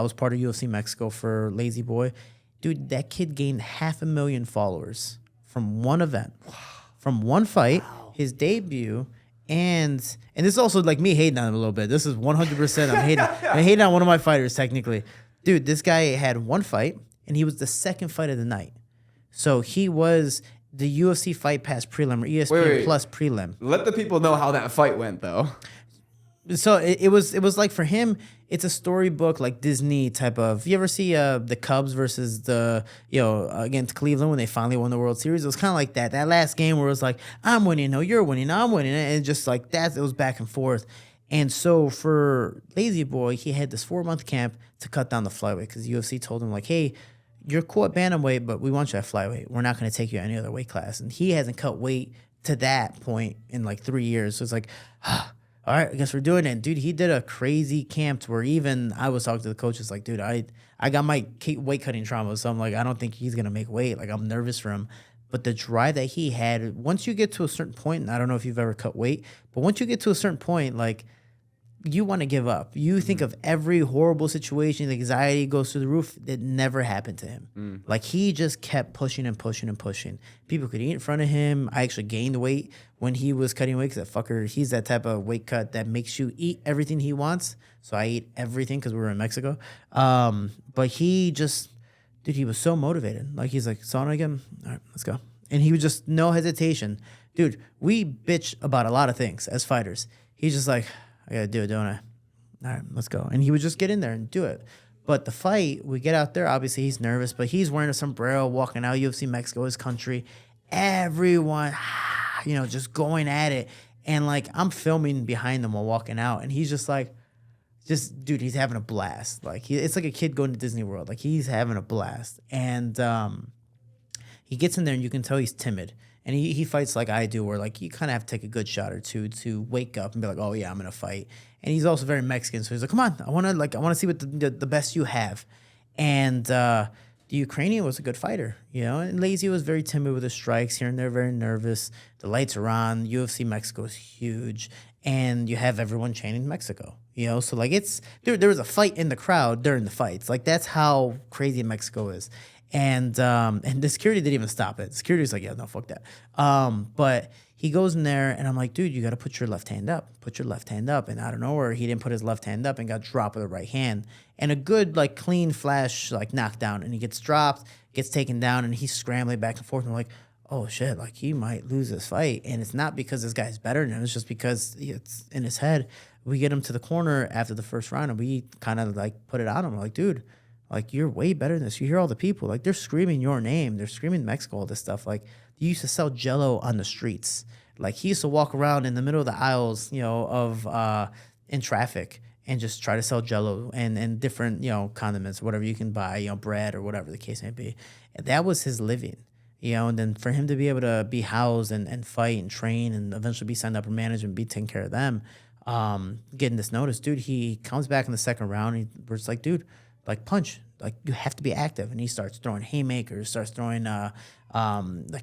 I was part of UFC Mexico for Lazy Boy. Dude, that kid gained 500,000 followers from one event, from one fight, his debut. And this is also like me hating on him a little bit. This is 100%. I'm hating on one of my fighters technically. Dude, this guy had one fight, and he was the second fight of the night. So he was the UFC Fight Pass prelim or ESPN Plus prelim. Let the people know how that fight went, though. So it was like for him, it's a storybook like Disney type of. You ever see the Cubs versus the against Cleveland when they finally won the World Series? It was kind of like that. That last game where it was like I'm winning, no, you're winning, I'm winning, and just like that, it was back and forth. And so for Lazy Boy, he had this 4-month camp to cut down the flyweight because UFC told him like, hey, you're cool at bantamweight, but we want you at flyweight. We're not going to take you any other weight class. And he hasn't cut weight to that point in like 3 years. So it's like, all right, I guess we're doing it. Dude, he did a crazy camp to where even I was talking to the coaches like, dude, I got my weight cutting trauma. So I'm like, I don't think he's going to make weight. Like, I'm nervous for him. But the drive that he had, once you get to a certain point, and I don't know if you've ever cut weight, but once you get to a certain point, like, you want to give up. You think of every horrible situation, the anxiety goes through the roof. It never happened to him. Like, he just kept pushing and pushing and pushing. People could eat in front of him. I actually gained weight when he was cutting weight because that fucker, he's that type of weight cut that makes you eat everything he wants. So I eat everything because we were in Mexico. But he just, dude, he was so motivated. Like, he's like, sauna again? All right, let's go. And he was just no hesitation. Dude, we bitch about a lot of things as fighters. He's just like, I gotta do it, don't I? All right, let's go. And he would just get in there and do it. But the fight, we get out there, obviously he's nervous, but he's wearing a sombrero, walking out, UFC Mexico, his country. Everyone, just going at it. And like, I'm filming behind them while walking out, and he's just like, dude, he's having a blast. Like, it's like a kid going to Disney World. Like, he's having a blast. And he gets in there, and you can tell he's timid. And he fights like I do, where like you kind of have to take a good shot or two to wake up and be like, oh yeah, I'm gonna fight. And he's also very Mexican, so he's like, come on, I want to see what the best you have. And the Ukrainian was a good fighter, And Lazy was very timid with his strikes here and there, very nervous. The lights are on. UFC Mexico is huge, and you have everyone chanting Mexico. So like there was a fight in the crowd during the fights. Like, that's how crazy Mexico is. And the security didn't even stop it. Security was like, yeah, no, fuck that. But he goes in there, and I'm like, dude, you got to put your left hand up. Put your left hand up. And out of nowhere, he didn't put his left hand up and got dropped with the right hand. And a good, like, clean flash, like, knockdown. And he gets dropped, gets taken down, and he's scrambling back and forth. And I'm like, oh, shit, like, he might lose this fight. And it's not because this guy's better than him. It's just because it's in his head. We get him to the corner after the first round, and we kind of, like, put it on him. We're like, dude, like, you're way better than this. You hear all the people. Like, they're screaming your name. They're screaming Mexico, all this stuff. Like, you used to sell Jell-O on the streets. Like, he used to walk around in the middle of the aisles, in traffic and just try to sell Jell-O and different, condiments, whatever you can buy, bread or whatever the case may be. And that was his living, and then for him to be able to be housed and fight and train and eventually be signed up for management, be taking care of them, getting this notice, dude, he comes back in the second round. We're just like, dude, like, punch. Like, you have to be active. And he starts throwing haymakers, starts throwing the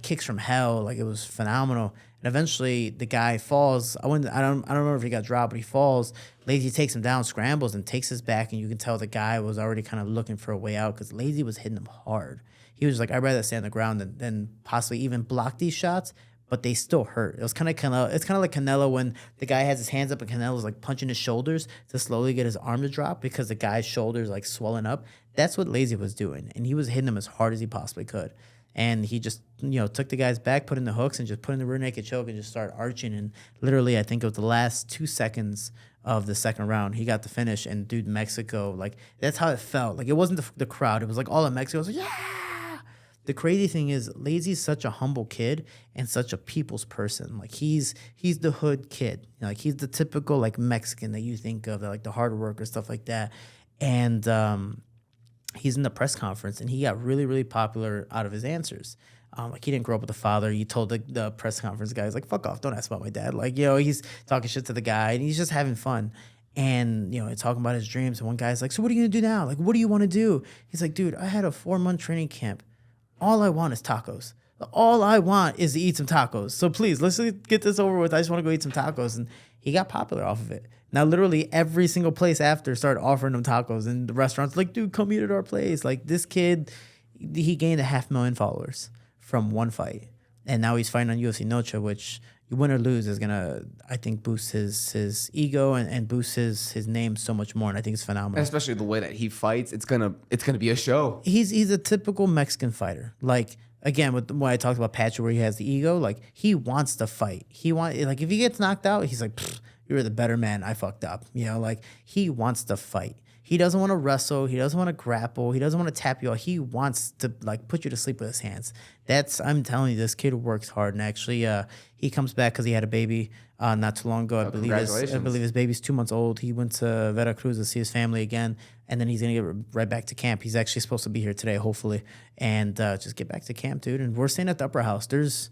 kicks from hell. Like, it was phenomenal. And eventually the guy falls. I don't remember if he got dropped, but he falls. Lazy takes him down, scrambles, and takes his back. And you can tell the guy was already kind of looking for a way out because Lazy was hitting him hard. He was like, I'd rather stay on the ground than possibly even block these shots. But they still hurt. It was kind of it's kind of like Canelo when the guy has his hands up and Canelo's like punching his shoulders to slowly get his arm to drop because the guy's shoulders like swelling up. That's what Lazy was doing, and he was hitting him as hard as he possibly could. And he just took the guy's back, put in the hooks, and just put in the rear naked choke and just started arching. And literally, I think it was the last 2 seconds of the second round, he got the finish. And dude, Mexico, like, that's how it felt. Like, it wasn't the crowd; it was like all of Mexico was like, yeah. The crazy thing is, Lazy's such a humble kid and such a people's person. Like, he's the hood kid. Like, he's the typical, like, Mexican that you think of, like the hard worker, stuff like that. And he's in the press conference, and he got really, really popular out of his answers. Like, he didn't grow up with a father. He told the press conference guys, like, fuck off, don't ask about my dad. Like, he's talking shit to the guy, and he's just having fun. And, talking about his dreams. And one guy's like, so what are you going to do now? Like, what do you want to do? He's like, dude, I had a 4-month training camp. All I want is tacos. All I want is to eat some tacos. So please, let's get this over with. I just want to go eat some tacos. And he got popular off of it. Now, literally every single place after started offering him tacos, and the restaurants like, dude, come eat at our place. Like this kid, he gained 500,000 followers from one fight, and now he's fighting on UFC Noche, which you win or lose is gonna, I think, boost his ego and boost his name so much more, and I think it's phenomenal. And especially the way that he fights, it's gonna be a show. He's a typical Mexican fighter. Like again, with when I talked about Patrick, where he has the ego, like he wants to fight. Like if he gets knocked out, he's like, you're the better man. I fucked up. Like he wants to fight. He doesn't want to wrestle. He doesn't want to grapple. He doesn't want to tap you out. He wants to like put you to sleep with his hands. I'm telling you, this kid works hard. And actually, he comes back because he had a baby not too long ago. I believe his baby's 2 months old. He went to Veracruz to see his family again, and then he's gonna get right back to camp. He's actually supposed to be here today, hopefully, and just get back to camp, dude. And we're staying at the upper house. There's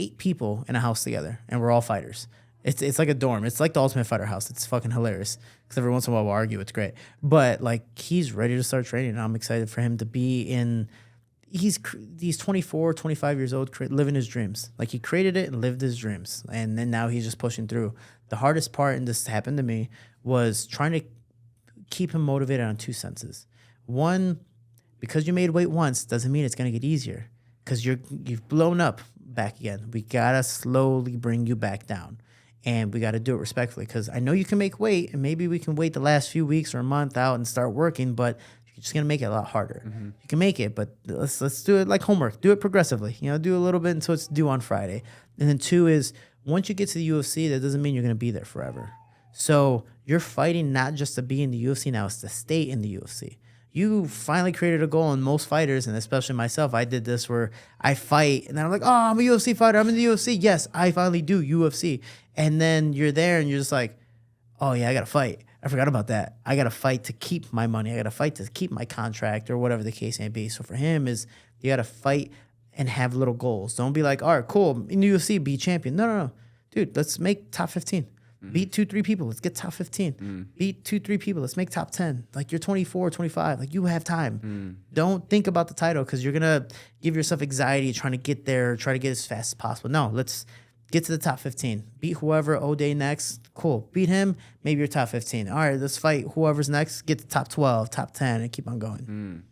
8 people in a house together, and we're all fighters. It's like a dorm. It's like the Ultimate Fighter house. It's fucking hilarious because every once in a while we'll argue. It's great. But like he's ready to start training. And I'm excited for him to be in. He's 24, 25 years old, living his dreams. Like he created it and lived his dreams. And then now he's just pushing through. The hardest part, and this happened to me, was trying to keep him motivated on 2 senses. One, because you made weight once doesn't mean it's going to get easier because you've blown up back again. We got to slowly bring you back down. And we got to do it respectfully because I know you can make weight, and maybe we can wait the last few weeks or a month out and start working, but you're just going to make it a lot harder. Mm-hmm. You can make it, but let's do it like homework. Do it progressively. Do a little bit until it's due on Friday. And then 2 is, once you get to the UFC, that doesn't mean you're going to be there forever. So you're fighting not just to be in the UFC now, it's to stay in the UFC. You finally created a goal, and most fighters, and especially myself, I did this where I fight, and then I'm like, oh, I'm a UFC fighter. I'm in the UFC. Yes, I finally do UFC. And then you're there, and you're just like, oh, yeah, I got to fight. I forgot about that. I got to fight to keep my money. I got to fight to keep my contract or whatever the case may be. So for him is you got to fight and have little goals. Don't be like, all right, cool, in the UFC, be champion. No. Dude, let's make top 15. Beat 2-3 people. Let's get top 15. Beat 2-3 people. Let's make top 10. Like you're 24, 25. Like you have time. Don't think about the title because you're going to give yourself anxiety trying to get there, try to get as fast as possible. No, let's get to the top 15. Beat whoever O'Day next. Cool. Beat him. Maybe you're top 15. All right, let's fight whoever's next. Get to top 12, top 10, and keep on going.